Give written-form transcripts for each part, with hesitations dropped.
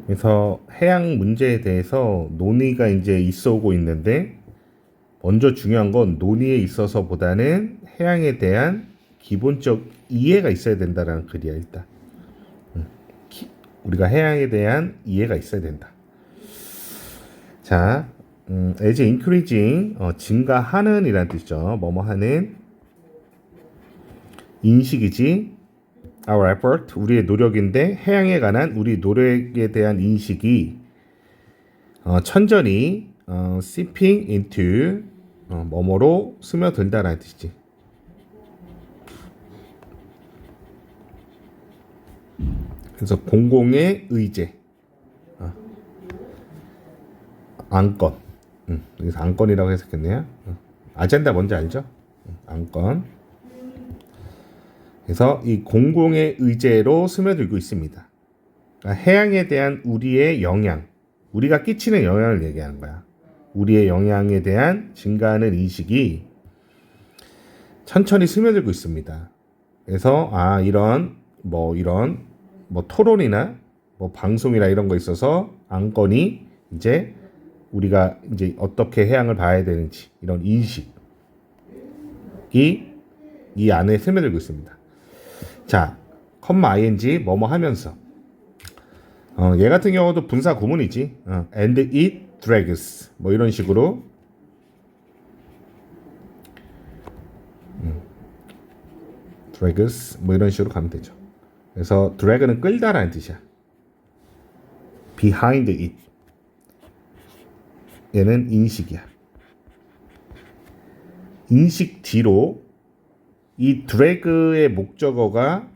그래서 해양 문제에 대해서 논의가 이제 있어 오고 있는데, 먼저 중요한 건 논의에 있어서보다는 해양에 대한 기본적 이해가 있어야 된다라는 글이야. 일단 우리가 해양에 대한 이해가 있어야 된다. 자, as increasing, 증가하는 이란 뜻이죠. 뭐뭐 하는 인식이지. Our effort, 우리의 노력인데, 해양에 관한 우리 노력에 대한 인식이 천천히 seeping into 뭐뭐로 스며들다라는 뜻이지. 그래서 공공의 의제, 안건, 여기서 안건이라고 해석했네요. 아젠다 뭔지 알죠? 안건. 그래서 이 공공의 의제로 스며들고 있습니다. 그러니까 해양에 대한 우리의 영향, 우리가 끼치는 영향을 얘기하는 거야. 우리의 영향에 대한 증가하는 인식이 천천히 스며들고 있습니다. 그래서 이런 토론이나 방송이나 이런 거 있어서 안건이 이제 우리가 이제 어떻게 해양을 봐야 되는지 이런 인식이 이 안에 스며들고 있습니다. 자, ing 뭐뭐 하면서 얘 같은 경우도 분사 구문이지. and it drags 뭐 이런 식으로 drags 뭐 이런 식으로 가면 되죠. 그래서 drag는 끌다라는 뜻이야. behind it 얘는 인식이야. 인식 뒤로 이 drag의 목적어가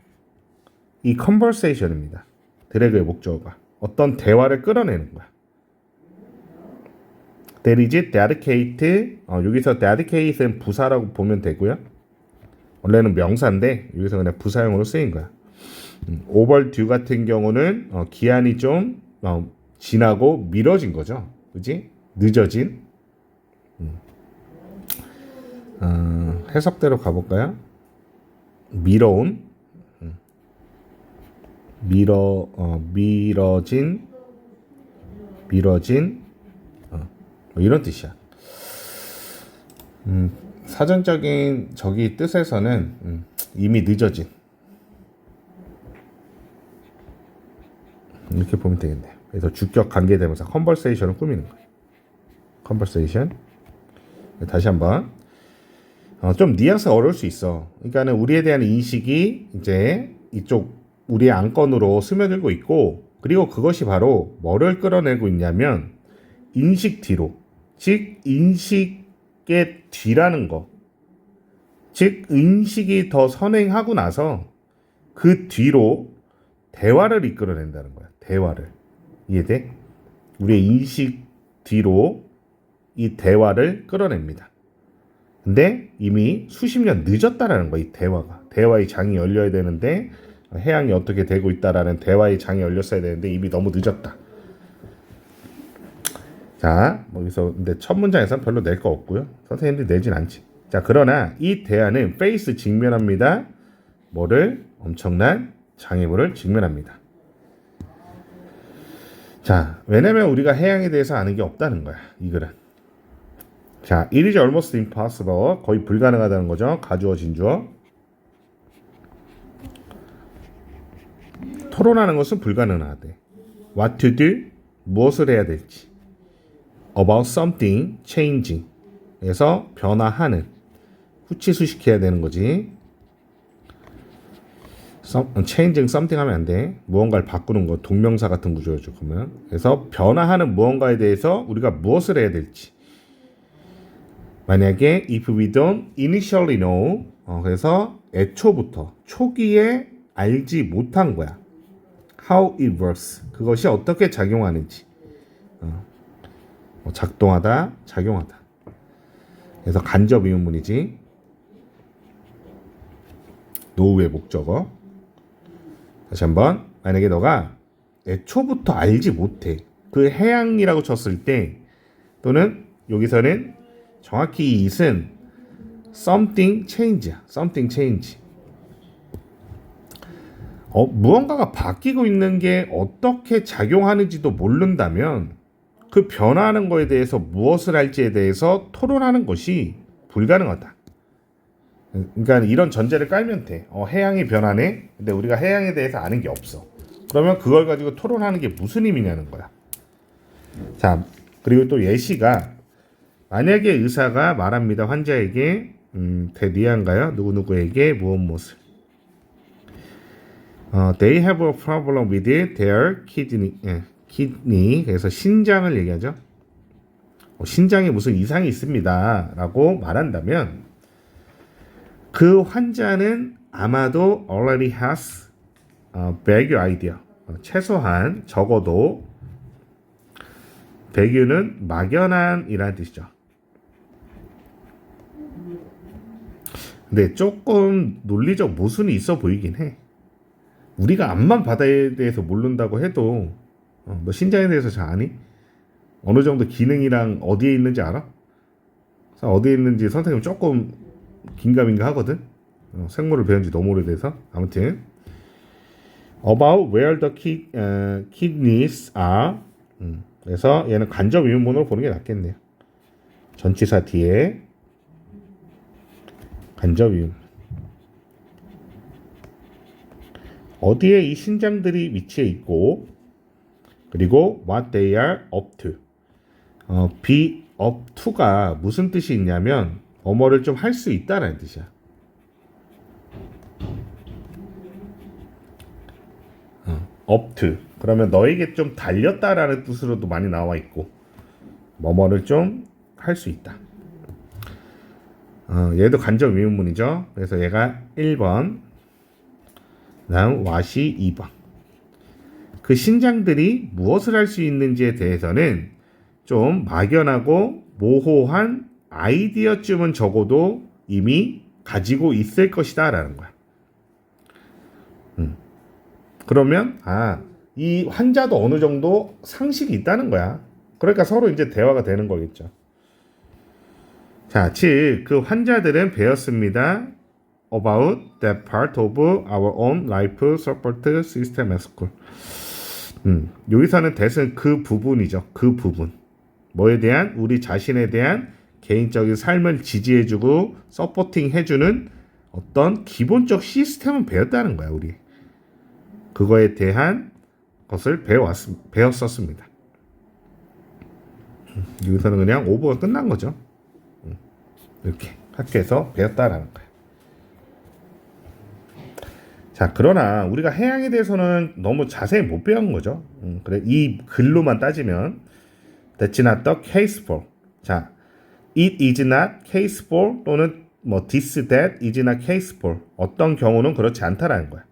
이 conversation입니다. 드래그의 목적어가 어떤 대화를 끌어내는 거야. There is dedicate. 여기서 dedicate는 부사라고 보면 되고요. 원래는 명사인데 여기서 그냥 부사용으로 쓰인 거야. overdue 같은 경우는 기한이 좀 지나고 미뤄진 거죠. 그지? 늦어진. 해석대로 가볼까요? 미뤄온, 미뤄진, 뭐 이런 뜻이야. 사전적인 저기 뜻에서는 이미 늦어진 이렇게 보면 되겠네요. 그래서 주격 관계대명사 conversation을 꾸미는 거예요. conversation. 다시 한번 좀 뉘앙스가 어려울 수 있어. 그러니까는 우리에 대한 인식이 이제 이쪽 우리의 안건으로 스며들고 있고, 그리고 그것이 바로 뭐를 끌어내고 있냐면 인식 뒤로, 즉 인식의 뒤라는 거, 즉 인식이 더 선행하고 나서 그 뒤로 대화를 이끌어낸다는 거야. 대화를. 이해돼? 우리의 인식 뒤로 이 대화를 끌어냅니다. 근데 이미 수십 년 늦었다라는 거야. 이 대화가. 대화의 장이 열려야 되는데, 해양이 어떻게 되고 있다라는 대화의 장이 열렸어야 되는데 이미 너무 늦었다. 자, 여기서 근데 첫 문장에서는 별로 낼 거 없고요. 선생님들이 내진 않지. 자, 그러나 이 대화는 페이스 직면합니다. 뭐를? 엄청난 장애물을 직면합니다. 자, 왜냐면 우리가 해양에 대해서 아는 게 없다는 거야. 이 글은. 자, it is almost impossible. 거의 불가능하다는 거죠. 가주어, 진주어. 토론하는 것은 불가능하대. What to do? 무엇을 해야 될지. About something changing. 그래서 변화하는. 후치수식해야 되는 거지. changing something 하면 안 돼. 무언가를 바꾸는 거. 동명사 같은 구조죠. 그러면. 그래서 변화하는 무언가에 대해서 우리가 무엇을 해야 될지. 만약에 if we don't initially know. 그래서 애초부터 초기에 알지 못한 거야. How it works. 그것이 어떻게 작용하는지. 작동하다, 작용하다. 그래서 간접 의문문이지. 노후의 목적어. 다시 한번. 만약에 너가 애초부터 알지 못해. 그 해양이라고 쳤을 때, 또는 여기서는 정확히 이 it은 something change야. something change. 무언가가 바뀌고 있는 게 어떻게 작용하는지도 모른다면 그 변화하는 거에 대해서 무엇을 할지에 대해서 토론하는 것이 불가능하다. 그러니까 이런 전제를 깔면 돼. 해양이 변하네. 근데 우리가 해양에 대해서 아는 게 없어. 그러면 그걸 가지고 토론하는 게 무슨 의미냐는 거야. 자, 그리고 또 예시가 만약에 의사가 말합니다. 환자에게 대니아인가요? 누구누구에게 무엇 they have a problem with their kidney. kidney. 그래서 신장을 얘기하죠. 신장에 무슨 이상이 있습니다. 라고 말한다면 그 환자는 아마도 already has a vague idea. 최소한 적어도 vague는 막연한이라는 뜻이죠. 근데 조금 논리적 모순이 있어 보이긴 해. 우리가 암만 바다에 대해서 모른다고 해도 너 신장에 대해서 잘 아니? 어느 정도 기능이랑 어디에 있는지 알아? 어디에 있는지 선생님 조금 긴가민가 하거든. 생물을 배운 지 너무 오래돼서. 아무튼 about where the kidneys are. 그래서 얘는 간접 의문문으로 보는 게 낫겠네요. 전치사 뒤에 간접 의문. 어디에 이 신장들이 위치해 있고 그리고 what they are up to. be up to가 무슨 뜻이 있냐면 뭐뭐를 좀 할 수 있다라는 뜻이야. up to. 그러면 너에게 좀 달렸다라는 뜻으로도 많이 나와 있고 뭐뭐를 좀 할 수 있다. 얘도 간접 의문문이죠. 그래서 얘가 1번, 다음 what이 2번. 그 신장들이 무엇을 할 수 있는지에 대해서는 좀 막연하고 모호한 아이디어쯤은 적어도 이미 가지고 있을 것이다 라는 거야. 그러면 이 환자도 어느 정도 상식이 있다는 거야. 그러니까 서로 이제 대화가 되는 거겠죠. 자, 즉 그 환자들은 배웠습니다. About that part of our own life support system at school. 여기서는 that은 그 부분이죠. 그 부분. 뭐에 대한? 우리 자신에 대한 개인적인 삶을 지지해주고 서포팅 해주는 어떤 기본적 시스템은 배웠다는 거야, 우리. 그거에 대한 것을 배웠었습니다. 여기서는 그냥 오버가 끝난 거죠. 이렇게 학교에서 배웠다라는 거야. 자, 그러나 우리가 해양에 대해서는 너무 자세히 못 배운 거죠. 그래, 이 글로만 따지면 That's not the case for. 자, it is not case for 또는 this that is not case for. 어떤 경우는 그렇지 않다라는 거야.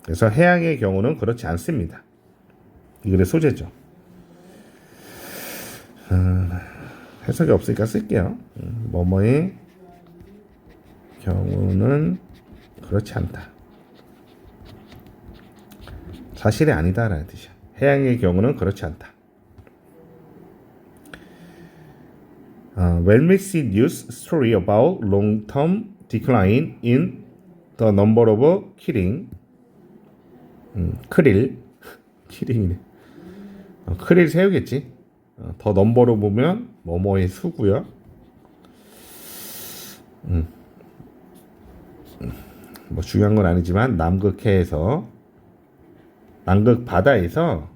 그래서 해양의 경우는 그렇지 않습니다. 이 글의 소재죠. 해석이 없으니까 쓸게요. 뭐뭐의 경우는 그렇지 않다. 사실이 아니다라는 뜻이야. 해양의 경우는 그렇지 않다. When we see news story about long-term decline in the number of 키링이네. 크릴 새우겠지. 더 넘버로 보면 뭐뭐의 수고요. 뭐 중요한 건 아니지만 남극 바다에서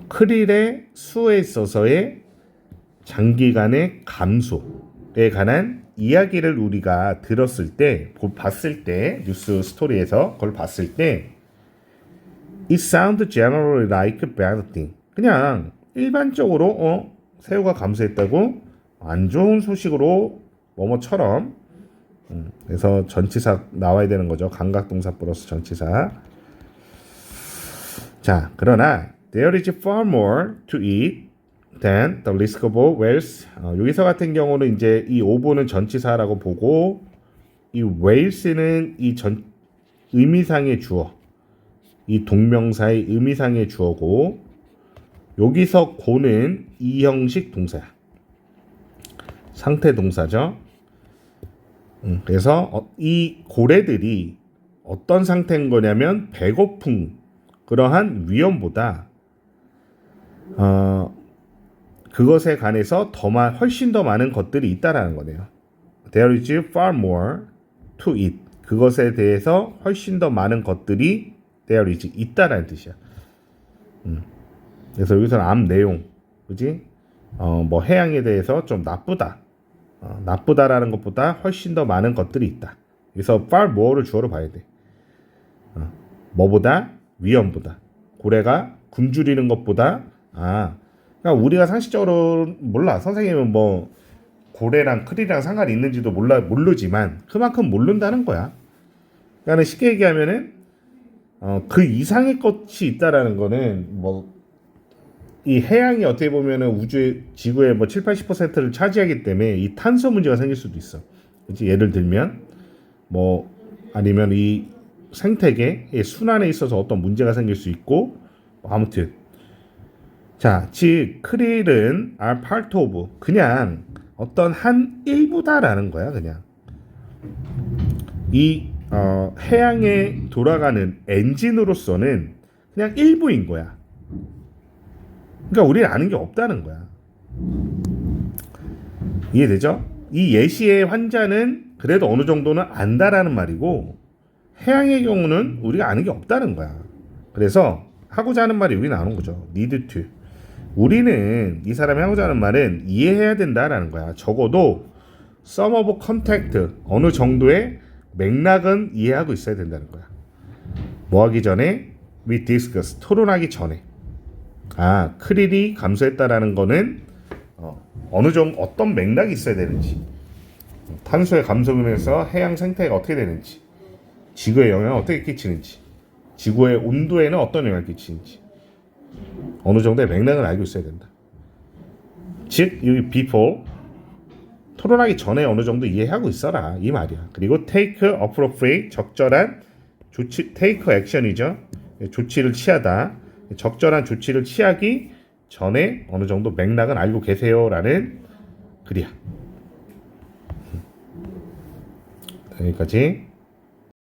크릴의 수에 있어서의 장기간의 감소에 관한 이야기를 우리가 들었을 때, 봤을 때, 뉴스 스토리에서 그걸 봤을 때 It sounds generally like a bad thing. 그냥 일반적으로 새우가 감소했다고 안 좋은 소식으로 뭐뭐처럼 그래서 전치사 나와야 되는 거죠. 감각동사 플러스 전치사. 자, 그러나 there is far more to eat than the risk of whales. 여기서 같은 경우는 이제 이 ove는 전치사라고 보고 이 whales는 이 의미상의 주어, 이 동명사의 의미상의 주어고 여기서 고는 이형식 동사야. 상태 동사죠. 그래서 이 고래들이 어떤 상태인 거냐면 배고픈 그러한 위험보다 그것에 관해서 훨씬 더 많은 것들이 있다라는 거네요. There is far more to it. 그것에 대해서 훨씬 더 많은 것들이 there is 있다라는 뜻이야. 그래서 여기서는 앞 내용, 그지? 뭐 해양에 대해서 좀 나쁘다. 나쁘다라는 것보다 훨씬 더 많은 것들이 있다. 그래서 far more를 주어로 봐야 돼. 뭐보다? 위험보다. 고래가 굶주리는 것보다. 그러니까 우리가 상식적으로 몰라. 선생님은 뭐 고래랑 크릴이랑 상관이 있는지도 모르지만 그만큼 모른다는 거야. 그러니까 쉽게 얘기하면은 그 이상의 것이 있다라는 거는 뭐 이 해양이 어떻게 보면은 우주의 지구의 뭐 7, 80%를 차지하기 때문에 이 탄소 문제가 생길 수도 있어. 그치? 예를 들면 뭐 아니면 이 생태계의 순환에 있어서 어떤 문제가 생길 수 있고 아무튼 자, 즉 크릴은 are part of 그냥 어떤 한 일부다라는 거야. 그냥 이 해양에 돌아가는 엔진으로서는 그냥 일부인 거야. 그러니까 우리는 아는 게 없다는 거야. 이해되죠? 이 예시의 환자는 그래도 어느 정도는 안다라는 말이고 해양의 경우는 우리가 아는 게 없다는 거야. 그래서 하고자 하는 말이 여기 나오는 거죠. need to. 우리는 이 사람이 하고자 하는 말은 이해해야 된다라는 거야. 적어도 some of contact 어느 정도의 맥락은 이해하고 있어야 된다는 거야. 뭐 하기 전에? We discuss 토론하기 전에. 크릴이 감소했다라는 거는 어느 정도 어떤 맥락이 있어야 되는지, 탄소의 감소면서 해양 생태가 어떻게 되는지, 지구에 영향을 어떻게 끼치는지, 지구의 온도에는 어떤 영향을 끼치는지 어느 정도의 맥락을 알고 있어야 된다. 즉 여기 before 토론하기 전에 어느 정도 이해하고 있어라 이 말이야. 그리고 take appropriate 적절한 조치, take action이죠. 조치를 취하다. 적절한 조치를 취하기 전에 어느 정도 맥락은 알고 계세요라는 글이야. 여기까지.